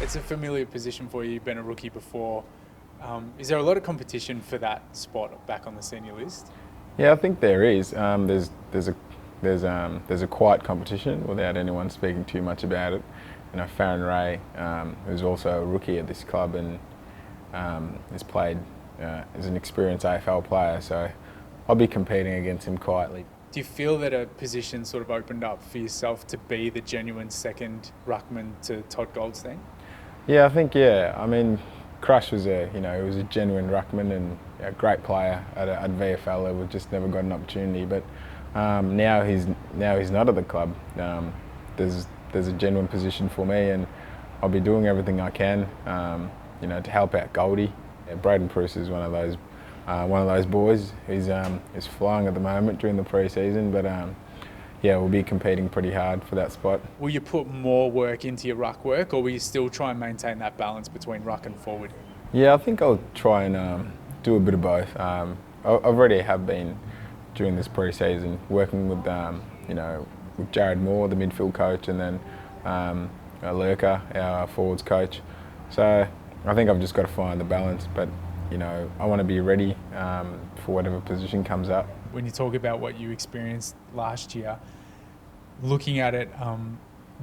It's a familiar position for you. You've been a rookie before. Is there a lot of competition for that spot back on the senior list? Yeah, I think there is. There's a quiet competition without anyone speaking too much about it. You know, Farron Ray, who's also a rookie at this club and has played as an experienced AFL player, so I'll be competing against him quietly. Do you feel that a position sort of opened up for yourself to be the genuine second ruckman to Todd Goldstein? Yeah, I think I mean, Crush was he was a genuine ruckman and a great player at VFL level. Just never got an opportunity. But now he's not at the club. There's a genuine position for me, and I'll be doing everything I can, to help out Goldie. Yeah, Braden Pruce is one of those boys. He's flying at the moment during the pre-season, but we'll be competing pretty hard for that spot. Will you put more work into your ruck work, or will you still try and maintain that balance between ruck and forward? Yeah, I think I'll try and do a bit of both. I already have been during this pre-season working with with Jared Moore, the midfield coach, and then Lurker, our forwards coach. So I think I've just got to find the balance, but I want to be ready for whatever position comes up. When you talk about what you experienced last year, looking at it,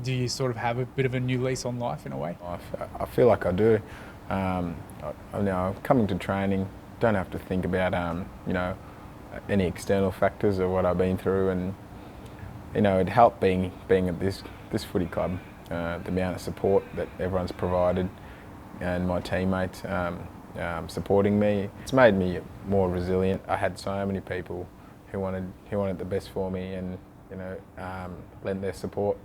do you sort of have a bit of a new lease on life in a way? I feel like I do. Coming to training, don't have to think about any external factors of what I've been through, and it helped being at this footy club. The amount of support that everyone's provided, and my teammates supporting me, it's made me more resilient. I had so many people who wanted the best for me, and lent their support.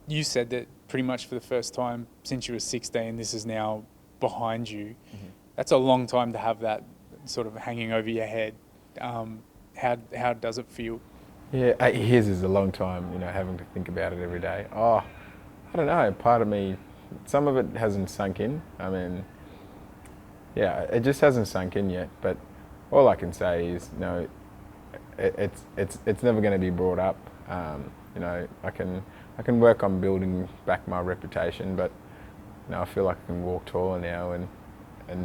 You said that pretty much for the first time since you were 16, this is now behind you. Mm-hmm. That's a long time to have that sort of hanging over your head. How does it feel? Yeah, 8 years is a long time, having to think about it every day. I don't know, part of me, some of it hasn't sunk in. I mean, it just hasn't sunk in yet, but all I can say is, it's never going to be brought up. I can work on building back my reputation, but I feel like I can walk taller now, and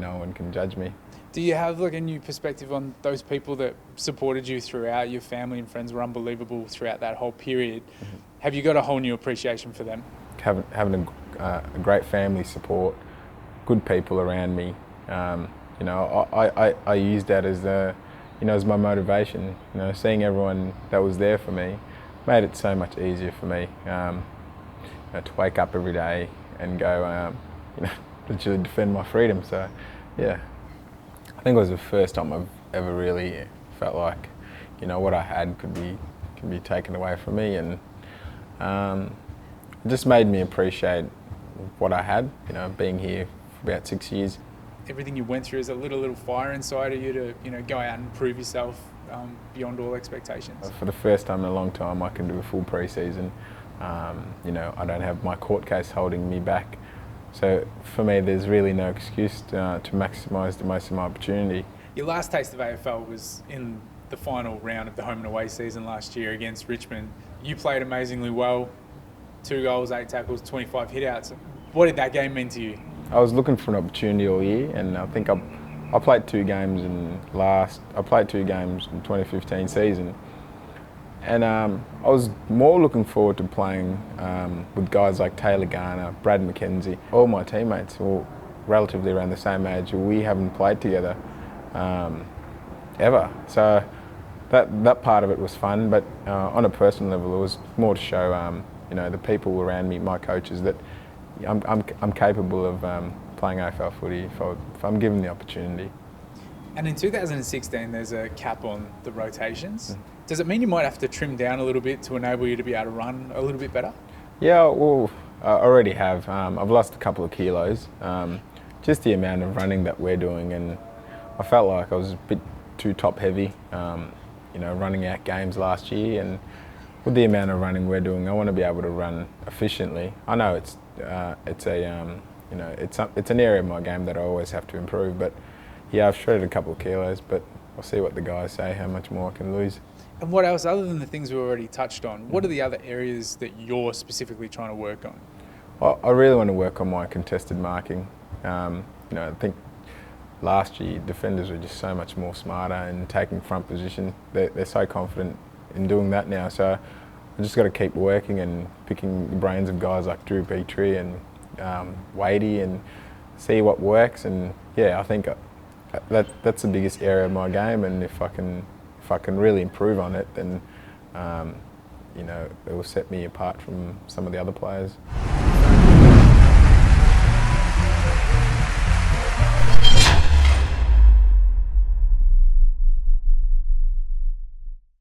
no one can judge me. Do you have a new perspective on those people that supported you throughout? Your family and friends were unbelievable throughout that whole period. Mm-hmm. Have you got a whole new appreciation for them? Having a great family support, good people around me. I used that as as my motivation. Seeing everyone that was there for me made it so much easier for me. To wake up every day and go, literally defend my freedom. So, yeah. I think it was the first time I've ever really felt like, what I had can be taken away from me, and it just made me appreciate what I had. Being here for about 6 years. Everything you went through is a little fire inside of you to go out and prove yourself beyond all expectations. For the first time in a long time, I can do a full pre-season. I don't have my court case holding me back. So for me, there's really no excuse to maximise the most of my opportunity. Your last taste of AFL was in the final round of the home and away season last year against Richmond. You played amazingly well, 2 goals, 8 tackles, 25 hit-outs. What did that game mean to you? I was looking for an opportunity all year, and I think I played 2 games in 2015 season. And I was more looking forward to playing with guys like Taylor Garner, Brad McKenzie. All my teammates were relatively around the same age. We haven't played together ever. So that part of it was fun, but on a personal level, it was more to show the people around me, my coaches, that I'm capable of playing AFL footy if I'm given the opportunity. And in 2016, there's a cap on the rotations. Does it mean you might have to trim down a little bit to enable you to be able to run a little bit better? Yeah, well, I already have. I've lost a couple of kilos. Just the amount of running that we're doing, and I felt like I was a bit too top heavy, running out games last year, and with the amount of running we're doing, I want to be able to run efficiently. I know it's an area of my game that I always have to improve, but yeah, I've shredded a couple of kilos, but I'll see what the guys say, how much more I can lose. And what else, other than the things we already touched on, what are the other areas that you're specifically trying to work on? I really want to work on my contested marking. I think last year defenders were just so much more smarter and taking front position. They're so confident in doing that now. So I just got to keep working and picking the brains of guys like Drew Petrie and Wadey and see what works. And yeah, I think that's the biggest area of my game. And if I can really improve on it, then it will set me apart from some of the other players.